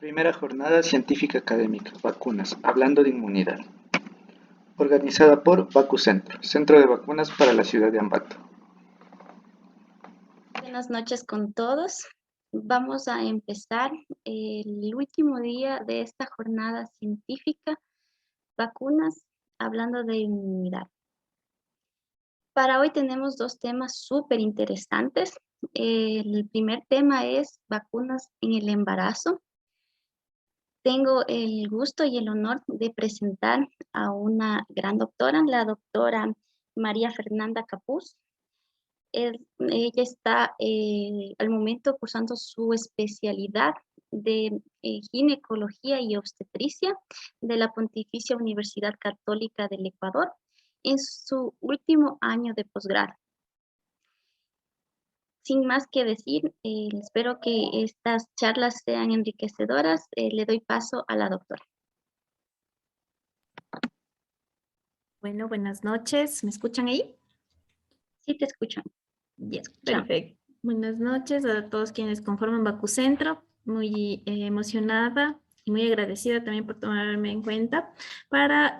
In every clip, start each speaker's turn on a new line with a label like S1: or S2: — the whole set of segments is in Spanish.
S1: Primera jornada científica académica, vacunas, hablando de inmunidad, organizada por VacuCentro, Centro de Vacunas para la ciudad de Ambato.
S2: Buenas noches con todos. Vamos a empezar el último día de esta jornada científica, vacunas, hablando de inmunidad. Para hoy tenemos dos temas súper interesantes. El primer tema es vacunas en el embarazo. Tengo el gusto y el honor de presentar a una gran doctora, la doctora María Fernanda Capuz. Ella está al momento cursando su especialidad de ginecología y obstetricia de la Pontificia Universidad Católica del Ecuador en su último año de posgrado. Sin más que decir, espero que estas charlas sean enriquecedoras. Le doy paso a la doctora.
S3: Bueno, buenas noches. ¿Me escuchan ahí?
S2: Sí, te escuchan.
S3: Bien, perfecto. Buenas noches a todos quienes conforman VacuCentro. Muy emocionada y muy agradecida también por tomarme en cuenta para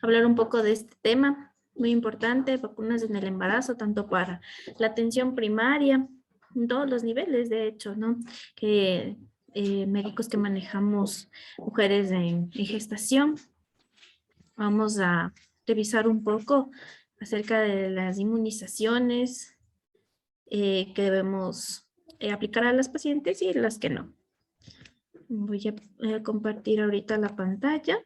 S3: hablar un poco de este tema muy importante, vacunas en el embarazo, tanto para la atención primaria, en todos los niveles, de hecho, ¿no? Que médicos que manejamos mujeres en gestación. Vamos a revisar un poco acerca de las inmunizaciones que debemos aplicar a las pacientes y las que no. Voy a compartir ahorita la pantalla.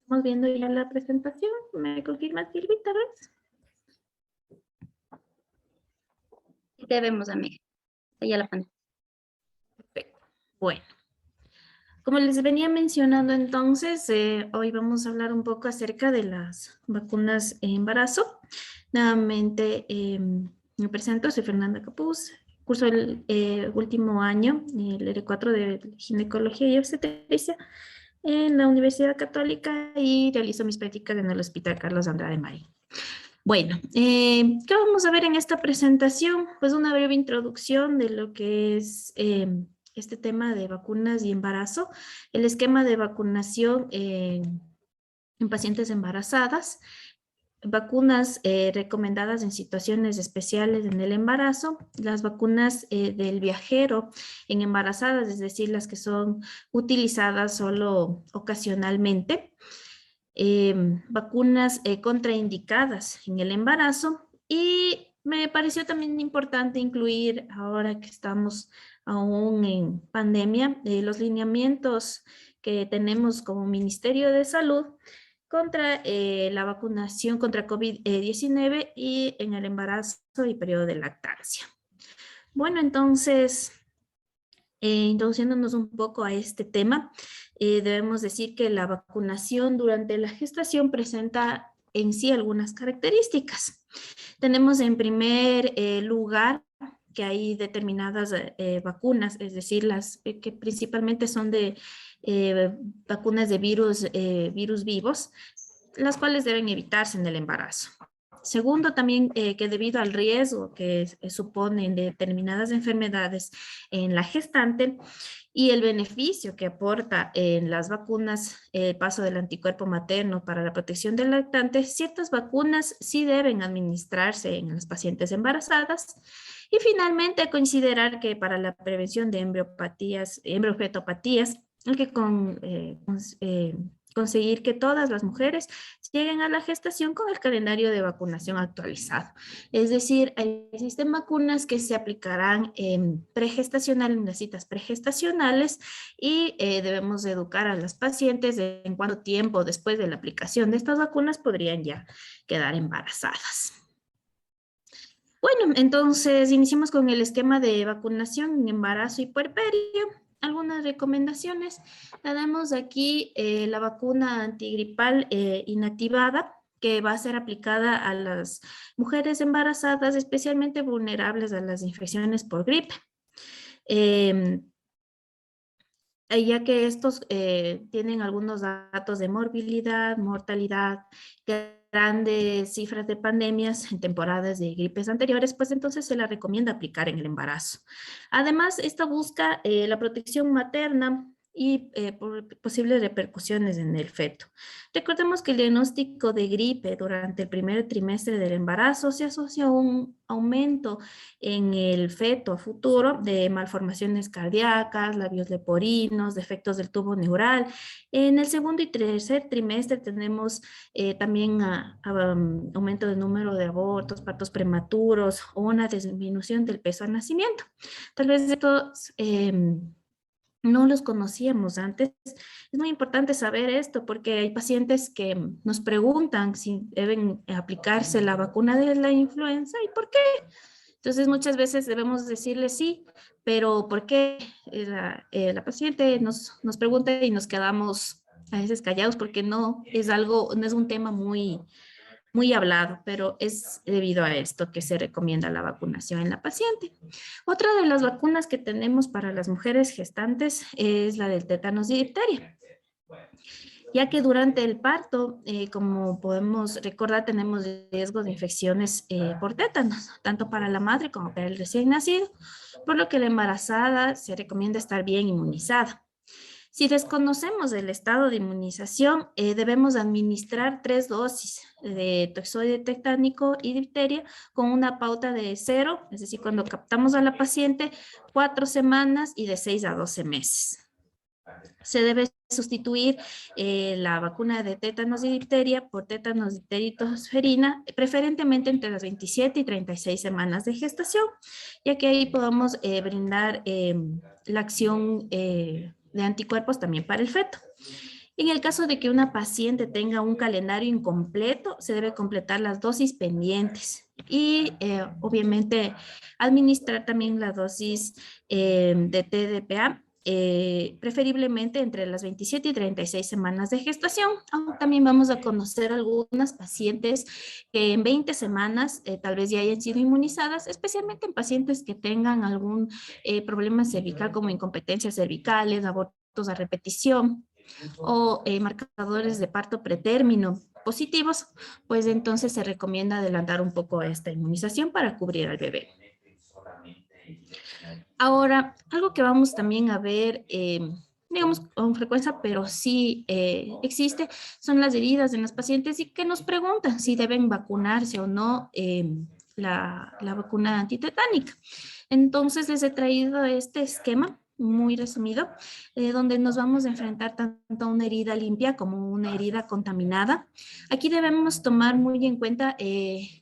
S3: Estamos viendo ya la presentación. ¿Me confirma, Silvi, tal vez?
S2: Sí, debemos, amiga. Ya la pantalla.
S3: Perfecto. Bueno. Como les venía mencionando entonces, hoy vamos a hablar un poco acerca de las vacunas en embarazo. Nuevamente me presento, soy Fernanda Capuz, curso el último año, el R4 de Ginecología y Obstetricia en la Universidad Católica y realizo mis prácticas en el Hospital Carlos Andrade Marín. Bueno, ¿qué vamos a ver en esta presentación? Pues una breve introducción de lo que es este tema de vacunas y embarazo, el esquema de vacunación en pacientes embarazadas, vacunas recomendadas en situaciones especiales en el embarazo, las vacunas del viajero en embarazadas, es decir, las que son utilizadas solo ocasionalmente, vacunas contraindicadas en el embarazo y me pareció también importante incluir, ahora que estamos aún en pandemia, los lineamientos que tenemos como Ministerio de Salud contra la vacunación contra COVID-19 y en el embarazo y periodo de lactancia. Bueno, entonces, introduciéndonos un poco a este tema, debemos decir que la vacunación durante la gestación presenta en sí algunas características. Tenemos en primer lugar que hay determinadas vacunas, es decir, las que principalmente son de vacunas de virus vivos, las cuales deben evitarse en el embarazo. Segundo, también que debido al riesgo que suponen determinadas enfermedades en la gestante y el beneficio que aporta en las vacunas el paso del anticuerpo materno para la protección del lactante, ciertas vacunas sí deben administrarse en las pacientes embarazadas. Y finalmente, considerar que para la prevención de embriofetopatías, el que conseguir que todas las mujeres lleguen a la gestación con el calendario de vacunación actualizado. Es decir, existen vacunas que se aplicarán pregestacional, en las citas pregestacionales, y debemos educar a las pacientes de en cuánto tiempo después de la aplicación de estas vacunas podrían ya quedar embarazadas. Bueno, entonces iniciamos con el esquema de vacunación en embarazo y puerperio. Algunas recomendaciones. Tenemos aquí la vacuna antigripal inactivada, que va a ser aplicada a las mujeres embarazadas, especialmente vulnerables a las infecciones por gripe. Ya que estos tienen algunos datos de morbilidad, mortalidad, grandes cifras de pandemias en temporadas de gripes anteriores, pues entonces se la recomienda aplicar en el embarazo. Además, esta busca la protección materna y por posibles repercusiones en el feto. Recordemos que el diagnóstico de gripe durante el primer trimestre del embarazo se asocia a un aumento en el feto a futuro de malformaciones cardíacas, labios leporinos, defectos del tubo neural. En el segundo y tercer trimestre tenemos también aumento del número de abortos, partos prematuros o una disminución del peso al nacimiento. Tal vez estos no los conocíamos antes. Es muy importante saber esto porque hay pacientes que nos preguntan si deben aplicarse la vacuna de la influenza y por qué. Entonces muchas veces debemos decirle sí, pero ¿por qué? La paciente nos pregunta y nos quedamos a veces callados porque no es un tema muy hablado, pero es debido a esto que se recomienda la vacunación en la paciente. Otra de las vacunas que tenemos para las mujeres gestantes es la del tétanos y difteria, ya que durante el parto, como podemos recordar, tenemos riesgo de infecciones por tétanos, tanto para la madre como para el recién nacido, por lo que la embarazada se recomienda estar bien inmunizada. Si desconocemos el estado de inmunización, debemos administrar 3 dosis de toxoide tectánico y difteria con una pauta de 0, es decir, cuando captamos a la paciente, 4 semanas y de 6 a 12 meses. Se debe sustituir la vacuna de tétanos y difteria por tétanos, difteria y tosferina, preferentemente entre las 27 y 36 semanas de gestación, ya que ahí podamos brindar la acción de anticuerpos también para el feto. En el caso de que una paciente tenga un calendario incompleto, se debe completar las dosis pendientes y obviamente administrar también la dosis de TDPA, preferiblemente entre las 27 y 36 semanas de gestación. También vamos a conocer algunas pacientes que en 20 semanas tal vez ya hayan sido inmunizadas, especialmente en pacientes que tengan algún problema cervical como incompetencias cervicales, abortos a repetición o marcadores de parto pretérmino positivos, pues entonces se recomienda adelantar un poco esta inmunización para cubrir al bebé. Ahora, algo que vamos también a ver, digamos con frecuencia, pero sí existe, son las heridas en las pacientes y que nos preguntan si deben vacunarse o no la vacuna antitetánica. Entonces les he traído este esquema muy resumido, donde nos vamos a enfrentar tanto a una herida limpia como una herida contaminada. Aquí debemos tomar muy en cuenta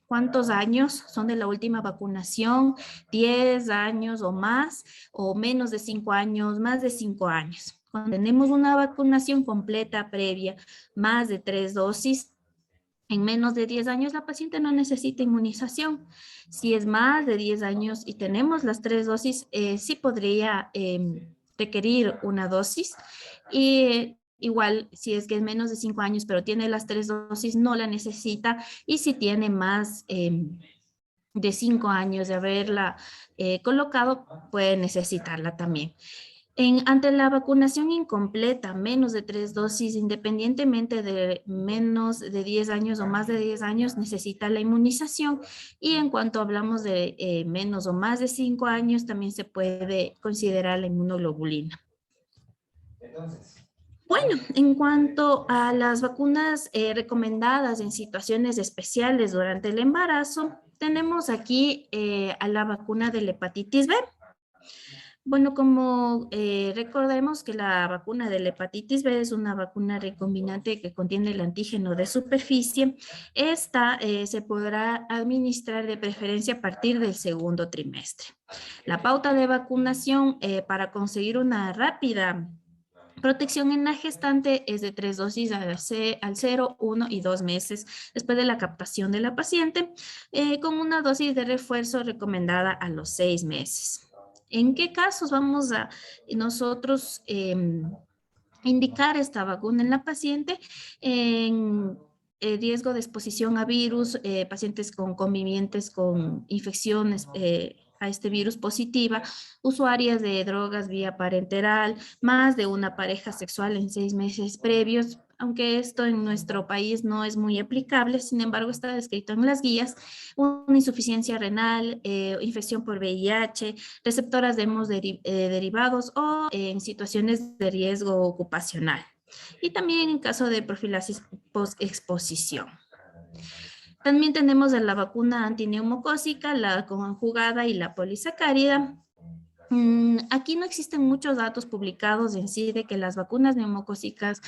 S3: cuántos años son de la última vacunación, 10 años o más, o menos de 5 años, más de 5 años. Cuando tenemos una vacunación completa previa, más de 3 dosis, en menos de 10 años la paciente no necesita inmunización. Si es más de 10 años y tenemos las 3 dosis, sí podría requerir una dosis. Y igual, si es que es menos de 5 años, pero tiene las 3 dosis, no la necesita. Y si tiene más de 5 años de haberla colocado, puede necesitarla también. Ante la vacunación incompleta, menos de 3 dosis, independientemente de menos de 10 años o más de 10 años, necesita la inmunización. Y en cuanto hablamos de menos o más de 5 años, también se puede considerar la inmunoglobulina. Bueno, en cuanto a las vacunas recomendadas en situaciones especiales durante el embarazo, tenemos aquí a la vacuna de la hepatitis B. Bueno, como recordemos que la vacuna de la hepatitis B es una vacuna recombinante que contiene el antígeno de superficie. Esta se podrá administrar de preferencia a partir del segundo trimestre. La pauta de vacunación para conseguir una rápida protección en la gestante es de 3 dosis al 0, 1 y 2 meses después de la captación de la paciente, con una dosis de refuerzo recomendada a los 6 meses. ¿En qué casos vamos a nosotros indicar esta vacuna en la paciente? En riesgo de exposición a virus, pacientes con convivientes con infecciones a este virus positiva, usuarias de drogas vía parenteral, más de una pareja sexual en 6 meses previos, aunque esto en nuestro país no es muy aplicable, sin embargo está descrito en las guías, una insuficiencia renal, infección por VIH, receptoras de hemos derivados o en situaciones de riesgo ocupacional. Y también en caso de profilaxis post-exposición. También tenemos la vacuna antineumocócica, la conjugada y la polisacárida. Aquí no existen muchos datos publicados en sí de que las vacunas neumocócicas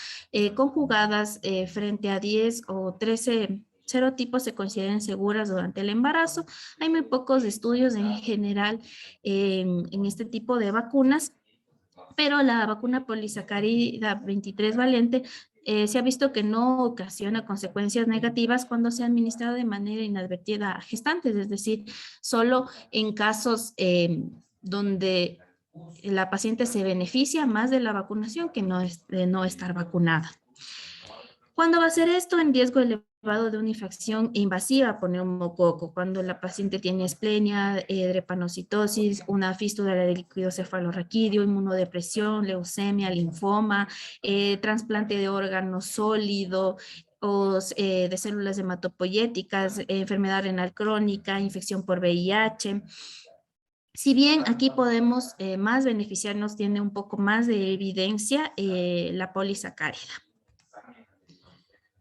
S3: conjugadas frente a 10 o 13 serotipos se consideren seguras durante el embarazo. Hay muy pocos estudios en general en este tipo de vacunas, pero la vacuna polisacárida 23 valente se ha visto que no ocasiona consecuencias negativas cuando se ha administrado de manera inadvertida a gestantes, es decir, solo en casos donde la paciente se beneficia más de la vacunación que no es, de no estar vacunada. ¿Cuándo va a ser esto? En riesgo elevado de una infección invasiva por neumococo, cuando la paciente tiene esplenia, drepanocitosis, una fístula del líquido cefalorraquídeo, inmunodepresión, leucemia, linfoma, trasplante de órgano sólido, o de células hematopoyéticas, enfermedad renal crónica, infección por VIH. Si bien aquí podemos más beneficiarnos, tiene un poco más de evidencia la polisacárida.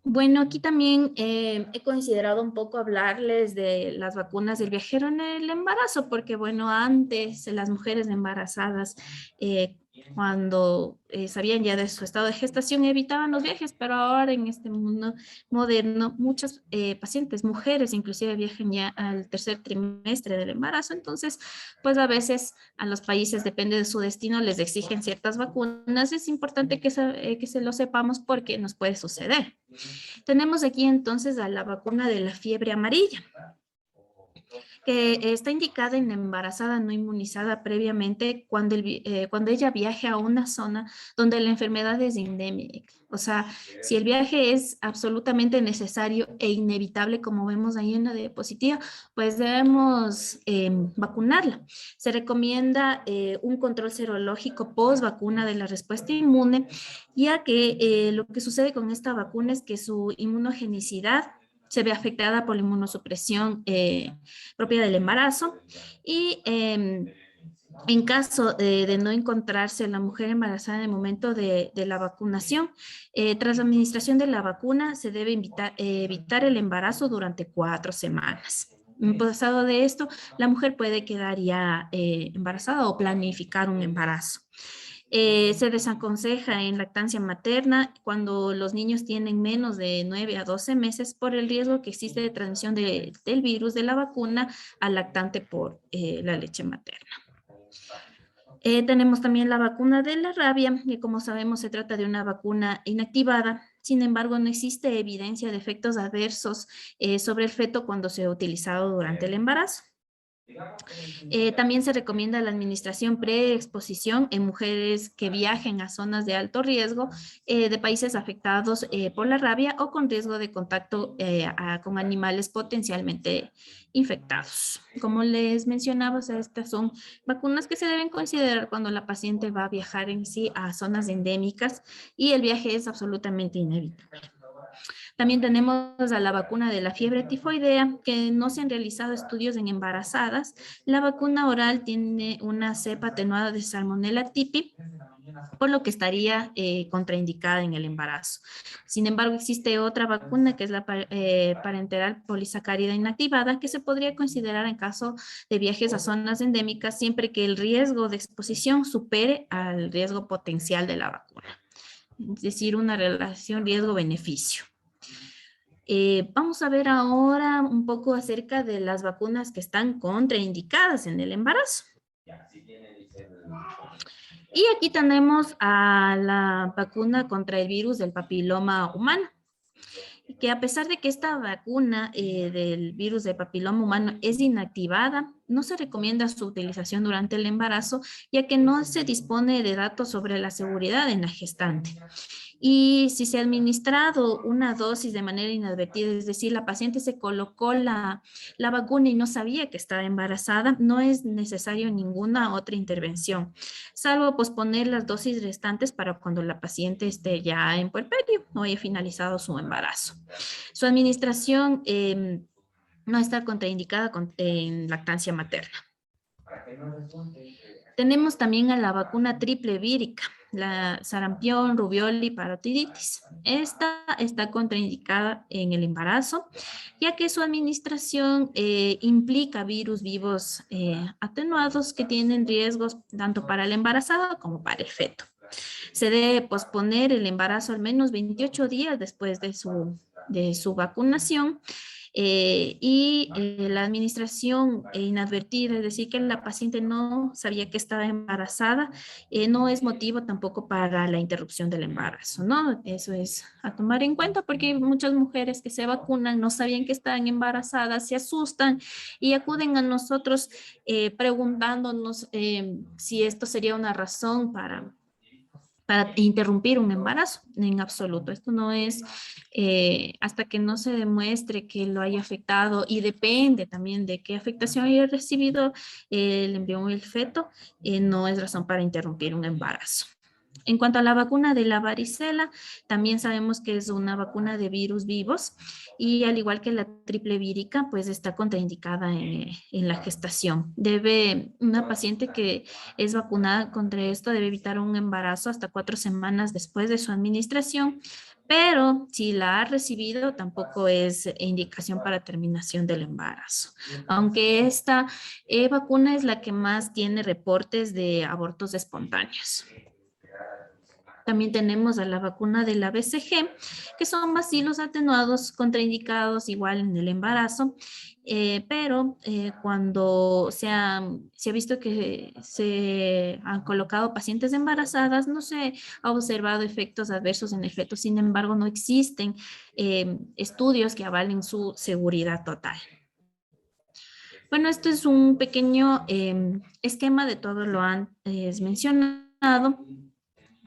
S3: Bueno, aquí también he considerado un poco hablarles de las vacunas del viajero en el embarazo, porque bueno, antes las mujeres embarazadas, cuando sabían ya de su estado de gestación, evitaban los viajes, pero ahora en este mundo moderno, muchas pacientes, mujeres inclusive, viajan ya al tercer trimestre del embarazo, entonces, pues a veces a los países, depende de su destino, les exigen ciertas vacunas. Es importante que se lo sepamos porque nos puede suceder. Tenemos aquí entonces a la vacuna de la fiebre amarilla, que está indicada en la embarazada no inmunizada previamente cuando ella viaje a una zona donde la enfermedad es endémica. O sea, si el viaje es absolutamente necesario e inevitable, como vemos ahí en la diapositiva, pues debemos vacunarla. Se recomienda un control serológico post vacuna de la respuesta inmune, ya que lo que sucede con esta vacuna es que su inmunogenicidad se ve afectada por la inmunosupresión propia del embarazo y en caso de no encontrarse la mujer embarazada en el momento de la vacunación, tras la administración de la vacuna se debe evitar el embarazo durante 4 semanas. Pasado de esto, la mujer puede quedar ya embarazada o planificar un embarazo. Se desaconseja en lactancia materna cuando los niños tienen menos de 9 a 12 meses por el riesgo que existe de transmisión del virus de la vacuna al lactante por la leche materna. Tenemos también la vacuna de la rabia, que como sabemos se trata de una vacuna inactivada. Sin embargo, no existe evidencia de efectos adversos sobre el feto cuando se ha utilizado durante el embarazo. También se recomienda la administración preexposición en mujeres que viajen a zonas de alto riesgo de países afectados por la rabia o con riesgo de contacto con animales potencialmente infectados. Como les mencionaba, o sea, estas son vacunas que se deben considerar cuando la paciente va a viajar en sí a zonas endémicas y el viaje es absolutamente inevitable. También tenemos a la vacuna de la fiebre tifoidea, que no se han realizado estudios en embarazadas. La vacuna oral tiene una cepa atenuada de Salmonella typhi por lo que estaría contraindicada en el embarazo. Sin embargo, existe otra vacuna que es la parenteral polisacárida inactivada, que se podría considerar en caso de viajes a zonas endémicas siempre que el riesgo de exposición supere al riesgo potencial de la vacuna. Es decir, una relación riesgo-beneficio. Vamos a ver ahora un poco acerca de las vacunas que están contraindicadas en el embarazo. Y aquí tenemos a la vacuna contra el virus del papiloma humano, que a pesar de que esta vacuna del virus del papiloma humano es inactivada, no se recomienda su utilización durante el embarazo, ya que no se dispone de datos sobre la seguridad en la gestante. Y si se ha administrado una dosis de manera inadvertida, es decir, la paciente se colocó la vacuna y no sabía que estaba embarazada, no es necesario ninguna otra intervención, salvo posponer las dosis restantes para cuando la paciente esté ya en puerperio o haya finalizado su embarazo. Su administración no está contraindicada en lactancia materna. Tenemos también a la vacuna triple vírica, la sarampión, rubiola y parotiditis. Esta está contraindicada en el embarazo, ya que su administración implica virus vivos atenuados que tienen riesgos tanto para la embarazada como para el feto. Se debe posponer el embarazo al menos 28 días después de su vacunación. La administración inadvertida, es decir, que la paciente no sabía que estaba embarazada, no es motivo tampoco para la interrupción del embarazo, ¿no? Eso es a tomar en cuenta porque muchas mujeres que se vacunan no sabían que estaban embarazadas, se asustan y acuden a nosotros preguntándonos si esto sería una razón para interrumpir un embarazo, en absoluto. Esto no es hasta que no se demuestre que lo haya afectado y depende también de qué afectación haya recibido el embrión o el feto, no es razón para interrumpir un embarazo. En cuanto a la vacuna de la varicela, también sabemos que es una vacuna de virus vivos y al igual que la triple vírica, pues está contraindicada en la gestación. Una paciente que es vacunada contra esto debe evitar un embarazo hasta 4 semanas después de su administración, pero si la ha recibido tampoco es indicación para terminación del embarazo. Aunque esta vacuna es la que más tiene reportes de abortos espontáneos. También tenemos a la vacuna de la BCG, que son bacilos atenuados contraindicados igual en el embarazo, pero cuando se ha visto que se han colocado pacientes embarazadas, no se ha observado efectos adversos en el feto. Sin embargo, no existen estudios que avalen su seguridad total. Bueno, este es un pequeño esquema de todo lo antes mencionado,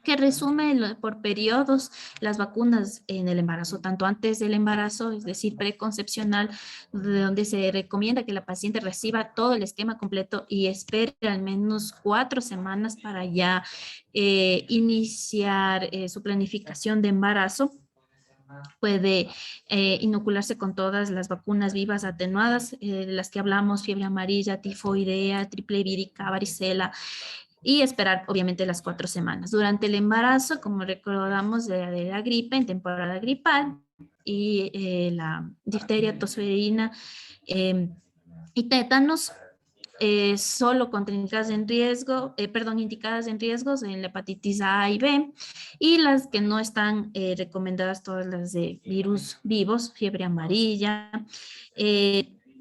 S3: que resume por periodos las vacunas en el embarazo, tanto antes del embarazo, es decir, preconcepcional, de donde se recomienda que la paciente reciba todo el esquema completo y espere al menos 4 semanas para ya iniciar su planificación de embarazo. Puede inocularse con todas las vacunas vivas atenuadas, las que hablamos, fiebre amarilla, tifoidea, triple vírica, varicela, y esperar obviamente las 4 semanas. Durante el embarazo, como recordamos, de la gripe en temporada gripal y la difteria, tosferina y tétanos, solo contraindicadas en riesgo, indicadas en riesgos en la hepatitis A y B, y las que no están recomendadas, todas las de virus vivos, fiebre amarilla.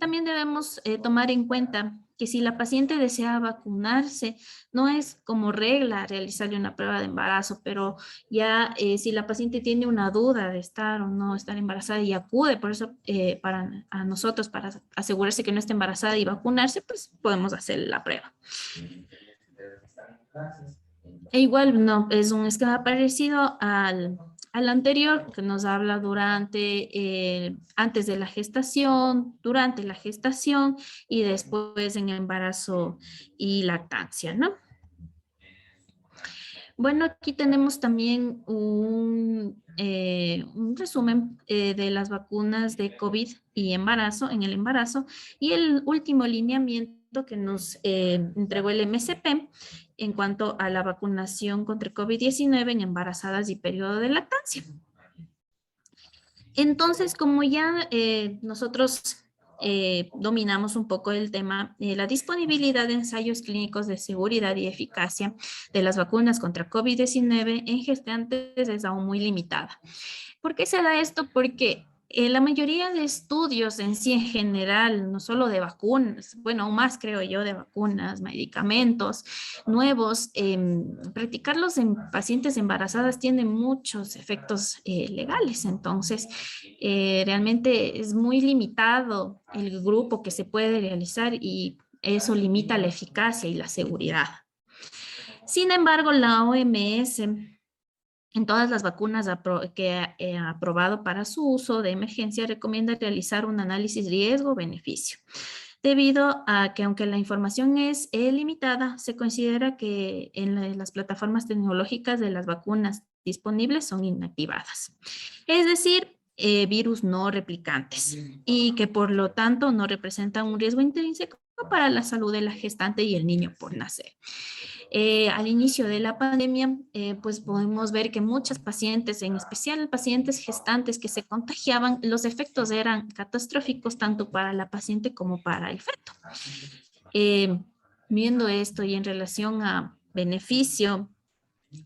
S3: También debemos tomar en cuenta que si la paciente desea vacunarse, no es como regla realizarle una prueba de embarazo, pero ya si la paciente tiene una duda de estar o no estar embarazada y acude por eso a nosotros para asegurarse que no está embarazada y vacunarse, pues podemos hacer la prueba. E igual no, es un esquema parecido al anterior, que nos habla antes de la gestación, durante la gestación y después en embarazo y lactancia, ¿no? Bueno, aquí tenemos también un resumen de las vacunas de COVID y embarazo, en el embarazo, y el último lineamiento que nos entregó el MSP en cuanto a la vacunación contra el COVID-19 en embarazadas y periodo de lactancia. Entonces, como ya nosotros dominamos un poco el tema, la disponibilidad de ensayos clínicos de seguridad y eficacia de las vacunas contra COVID-19 en gestantes es aún muy limitada. ¿Por qué se da esto? Porque la mayoría de estudios en sí en general, no solo de vacunas, bueno, aún más creo yo de vacunas, medicamentos nuevos, practicarlos en pacientes embarazadas tiene muchos efectos legales. Entonces, realmente es muy limitado el grupo que se puede realizar y eso limita la eficacia y la seguridad. Sin embargo, la OMS en todas las vacunas que ha aprobado para su uso de emergencia, recomienda realizar un análisis riesgo-beneficio, debido a que aunque la información es limitada, se considera que en las plataformas tecnológicas de las vacunas disponibles son inactivadas. Es decir, virus no replicantes y que por lo tanto no representan un riesgo intrínseco para la salud de la gestante y el niño por nacer. Al inicio de la pandemia, pues podemos ver que muchas pacientes, en especial pacientes gestantes que se contagiaban, los efectos eran catastróficos tanto para la paciente como para el feto. Viendo esto y en relación a beneficio,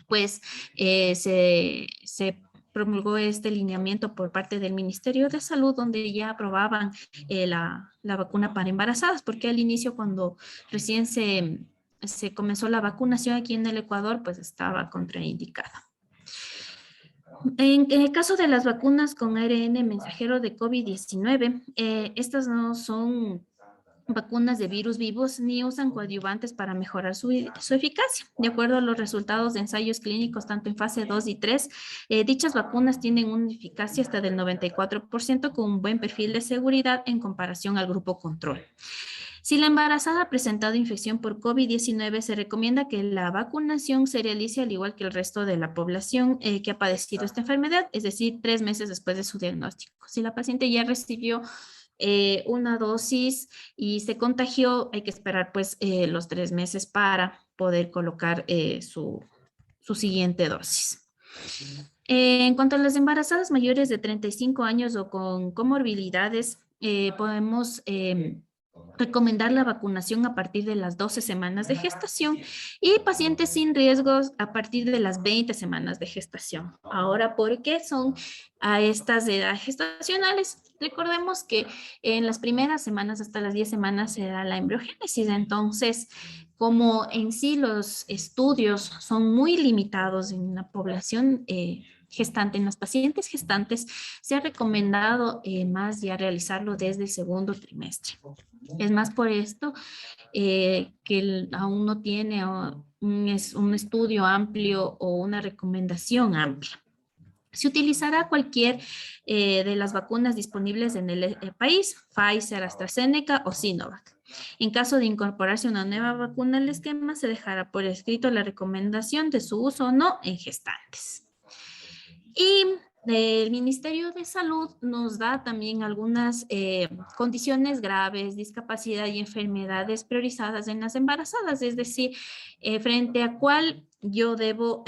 S3: pues se promulgó este lineamiento por parte del Ministerio de Salud, donde ya aprobaban la vacuna para embarazadas, porque al inicio cuando recién se comenzó la vacunación aquí en el Ecuador, pues estaba contraindicada. En el caso de las vacunas con ARN mensajero de COVID-19, estas no son vacunas de virus vivos ni usan coadyuvantes para mejorar su eficacia. De acuerdo a los resultados de ensayos clínicos, tanto en fase 2 y 3, dichas vacunas tienen una eficacia hasta del 94% con un buen perfil de seguridad en comparación al grupo control. Si la embarazada ha presentado infección por COVID-19, se recomienda que la vacunación se realice al igual que el resto de la población que ha padecido esta enfermedad, es decir, 3 meses después de su diagnóstico. Si la paciente ya recibió una dosis y se contagió, hay que esperar pues los 3 meses para poder colocar su siguiente dosis. En cuanto a las embarazadas mayores de 35 años o con comorbilidades, podemos recomendar la vacunación a partir de las 12 semanas de gestación y pacientes sin riesgos a partir de las 20 semanas de gestación. Ahora, ¿por qué son a estas edades gestacionales? Recordemos que en las primeras semanas hasta las 10 semanas se da la embriogénesis, entonces como en sí los estudios son muy limitados en la población gestante, en las pacientes gestantes, se ha recomendado más ya realizarlo desde el segundo trimestre. Es más por esto que aún no tiene un estudio amplio o una recomendación amplia. Se utilizará cualquier de las vacunas disponibles en el país, Pfizer, AstraZeneca o Sinovac. En caso de incorporarse una nueva vacuna al esquema, se dejará por escrito la recomendación de su uso o no en gestantes. Y el Ministerio de Salud nos da también algunas condiciones graves, discapacidad y enfermedades priorizadas en las embarazadas, es decir, frente a cuál yo debo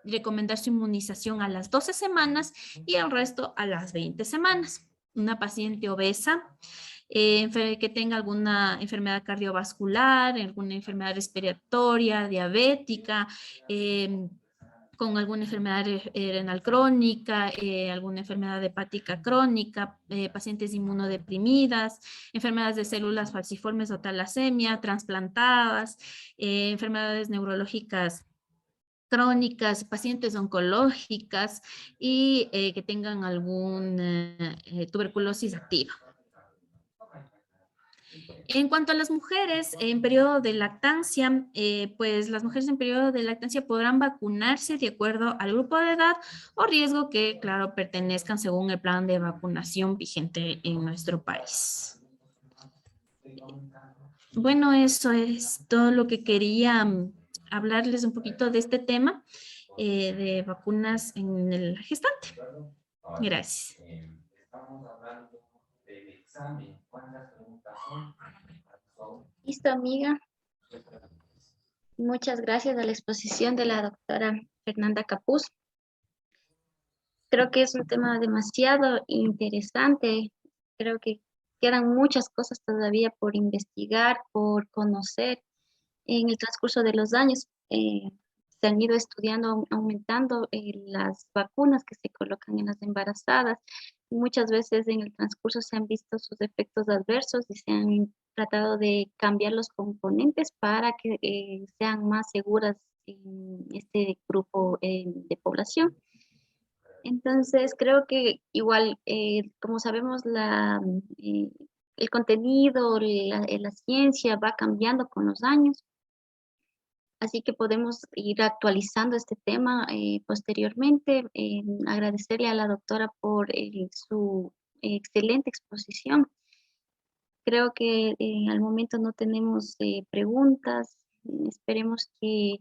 S3: recomendar su inmunización a las 12 semanas y el resto a las 20 semanas. Una paciente obesa, que tenga alguna enfermedad cardiovascular, alguna enfermedad respiratoria, diabética, con alguna enfermedad renal crónica, alguna enfermedad hepática crónica, pacientes inmunodeprimidas, enfermedades de células falciformes o talasemia, trasplantadas, enfermedades neurológicas crónicas, pacientes oncológicas y que tengan alguna tuberculosis activa. En cuanto a las mujeres en periodo de lactancia, pues las mujeres en periodo de lactancia podrán vacunarse de acuerdo al grupo de edad o riesgo que, claro, pertenezcan según el plan de vacunación vigente en nuestro país. Bueno, eso es todo lo que quería hablarles un poquito de este tema de vacunas en el gestante. Gracias. Estamos hablando del examen. ¿Cuántas preguntas son?
S2: Listo, amiga. Muchas gracias a la exposición de la doctora Fernanda Capuz. Creo que es un tema demasiado interesante. Creo que quedan muchas cosas todavía por investigar, por conocer. En el transcurso de los años se han ido estudiando, aumentando las vacunas que se colocan en las embarazadas. Muchas veces en el transcurso se han visto sus efectos adversos y se han tratado de cambiar los componentes para que sean más seguras en este grupo de población. Entonces, creo que igual, como sabemos, el contenido, la ciencia va cambiando con los años, así que podemos ir actualizando este tema posteriormente. Agradecerle a la doctora por su excelente exposición. Creo que al momento no tenemos preguntas. Esperemos que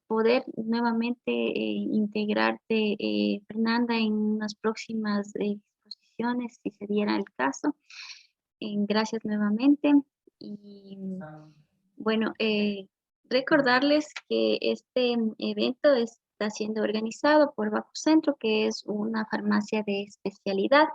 S2: poder nuevamente integrarte, Fernanda, en unas próximas exposiciones, si se diera el caso. Gracias nuevamente. Y bueno, recordarles que este evento está siendo organizado por Bacucentro, que es una farmacia de especialidad.